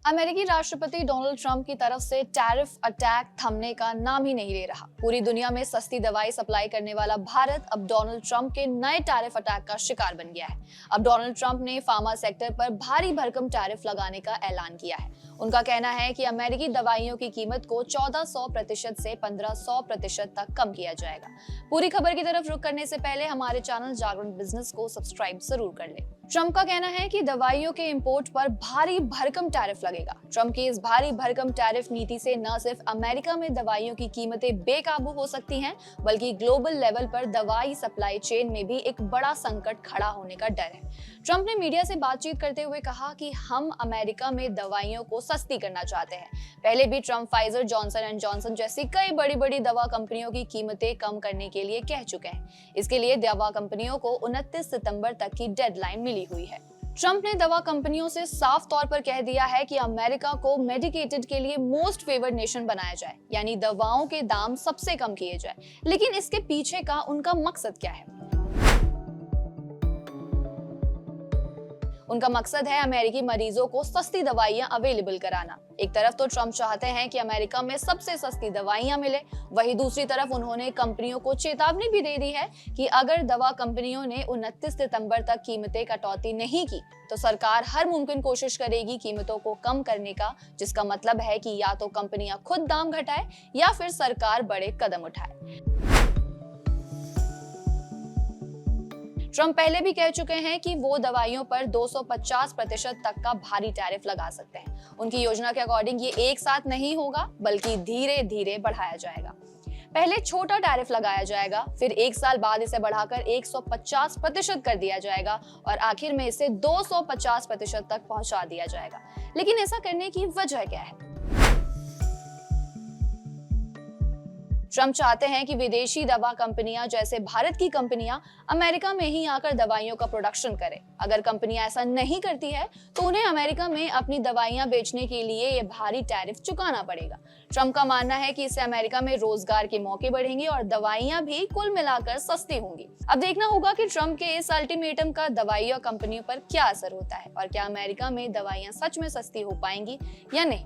अमेरिकी राष्ट्रपति Donald Trump की तरफ से टैरिफ अटैक थमने का नाम ही नहीं ले रहा। पूरी दुनिया में सस्ती दवाई सप्लाई करने वाला भारत अब डोनाल्ड ट्रंप के नए टैरिफ अटैक का शिकार बन गया है। अब डोनाल्ड ट्रंप ने फार्मा सेक्टर पर भारी भरकम टैरिफ लगाने का ऐलान किया है। उनका कहना है कि अमेरिकी दवाइयों की कीमत को 1400% से 1500% तक कम किया जाएगा। पूरी खबर की तरफ रुख करने से पहले हमारे चैनल जागरण बिजनेस को सब्सक्राइब जरूर कर लें। ट्रंप का कहना है कि दवाइयों के इंपोर्ट पर भारी भरकम टैरिफ लगेगा। ट्रंप की इस भारी भरकम टैरिफ नीति से न सिर्फ अमेरिका में दवाइयों की कीमतें बेकाबू हो सकती हैं, बल्कि ग्लोबल लेवल पर दवाई सप्लाई चेन में भी एक बड़ा संकट खड़ा होने का डर है। ट्रंप ने मीडिया से बातचीत करते हुए कहा कि हम अमेरिका में दवाइयों को सस्ती करना चाहते हैं। पहले भी Trump Pfizer, Johnson and Johnson जैसी कई बड़ी दवा कंपनियों की कीमतें कम करने के लिए कह चुके हैं। इसके लिए दवा कंपनियों को 29 सितंबर तक की डेडलाइन मिली हुई है। ट्रंप ने दवा कंपनियों से साफ तौर पर कह दिया है कि अमेरिका को मेडिकेटेड के लिए मोस्ट फेवर्ड नेशन बनाया जाए, यानी दवाओं के दाम सबसे कम किए जाए। लेकिन इसके पीछे का उनका मकसद क्या है? उनका मकसद है अमेरिकी मरीजों को सस्ती दवाइयां अवेलेबल कराना। एक तरफ तो ट्रंप चाहते हैं कि अमेरिका में सबसे सस्ती दवाइयां मिले, वहीं दूसरी तरफ उन्होंने कंपनियों को चेतावनी भी दे दी है कि अगर दवा कंपनियों ने 29 सितंबर तक कीमतें कटौती नहीं की तो सरकार हर मुमकिन कोशिश करेगी कीमतों को कम करने का, जिसका मतलब है कि या तो कंपनियां खुद दाम घटाए या फिर सरकार बड़े कदम उठाए। ट्रंप पहले भी कह चुके हैं कि वो दवाइयों पर 250% तक का भारी टैरिफ लगा सकते हैं। उनकी योजना के अकॉर्डिंग ये एक साथ नहीं होगा, बल्कि धीरे धीरे बढ़ाया जाएगा। पहले छोटा टैरिफ लगाया जाएगा, फिर एक साल बाद इसे बढ़ाकर 150% कर दिया जाएगा और आखिर में इसे 250% तक पहुंचा दिया जाएगा। लेकिन ऐसा करने की वजह क्या है? ट्रंप चाहते हैं कि विदेशी दवा कंपनियां जैसे भारत की कंपनियां अमेरिका में ही आकर दवाइयों का प्रोडक्शन करें। अगर कंपनियां ऐसा नहीं करती है तो उन्हें अमेरिका में अपनी दवाइयां बेचने के लिए ये भारी टैरिफ चुकाना पड़ेगा। ट्रंप का मानना है कि इससे अमेरिका में रोजगार के मौके बढ़ेंगे और दवाइयां भी कुल मिलाकर सस्ती होंगी। अब देखना होगा कि ट्रंप के इस अल्टीमेटम का दवाइयां कंपनियों पर क्या असर होता है और क्या अमेरिका में दवाइयां सच में सस्ती हो पाएंगी या नहीं।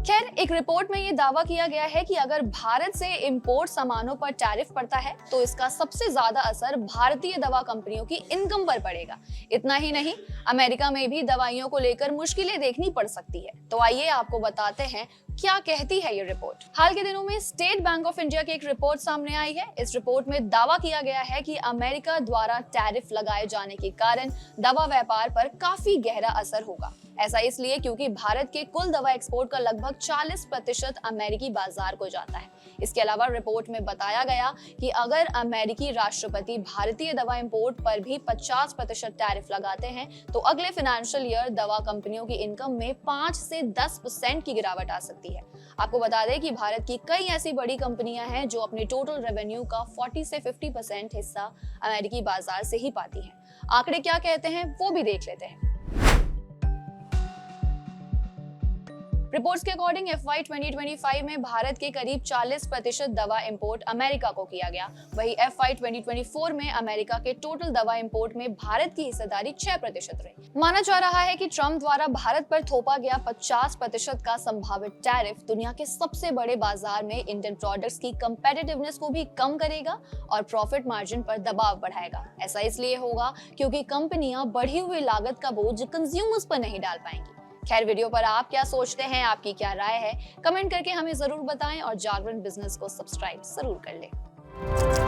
खैर, एक रिपोर्ट में ये दावा किया गया है कि अगर भारत से इंपोर्ट सामानों पर टैरिफ पड़ता है तो इसका सबसे ज्यादा असर भारतीय दवा कंपनियों की इनकम पर पड़ेगा। इतना ही नहीं, अमेरिका में भी दवाइयों को लेकर मुश्किलें देखनी पड़ सकती है। तो आइए आपको बताते हैं क्या कहती है ये रिपोर्ट। हाल के दिनों में स्टेट बैंक ऑफ इंडिया की एक रिपोर्ट सामने आई है। इस रिपोर्ट में दावा किया गया है कि अमेरिका द्वारा टैरिफ लगाए जाने के कारण दवा व्यापार पर काफी गहरा असर होगा। ऐसा इसलिए क्योंकि भारत के कुल दवा एक्सपोर्ट का लगभग 40% अमेरिकी बाजार को जाता है। इसके अलावा रिपोर्ट में बताया गया कि अगर अमेरिकी राष्ट्रपति भारतीय दवा इंपोर्ट पर भी 50% टैरिफ लगाते हैं तो अगले फाइनेंशियल ईयर दवा कंपनियों की इनकम में 5 से 10% की गिरावट आ सकती है। आपको बता दें कि भारत की कई ऐसी बड़ी कंपनियां हैं जो अपने टोटल रेवेन्यू का 40 से 50% हिस्सा अमेरिकी बाजार से ही पाती हैं। आंकड़े क्या कहते हैं वो भी देख लेते हैं। रिपोर्ट्स के अकॉर्डिंग FY 2025 में भारत के करीब 40% दवा इंपोर्ट अमेरिका को किया गया। वहीं FY 2024 में अमेरिका के टोटल दवा इंपोर्ट में भारत की हिस्सेदारी 6% रही। माना जा रहा है कि ट्रंप द्वारा भारत पर थोपा गया 50% का संभावित टैरिफ दुनिया के सबसे बड़े बाजार में इंडियन प्रोडक्ट्स की कंपेटिटिवनेस को भी कम करेगा और प्रॉफिट मार्जिन पर दबाव बढ़ाएगा। ऐसा इसलिए होगा क्योंकि कंपनियां बढ़ी हुई लागत का बोझ कंज्यूमर्स पर नहीं डाल पाएंगी। खैर, वीडियो पर आप क्या सोचते हैं, आपकी क्या राय है, कमेंट करके हमें जरूर बताएं और जागरण बिजनेस को सब्सक्राइब जरूर कर लें।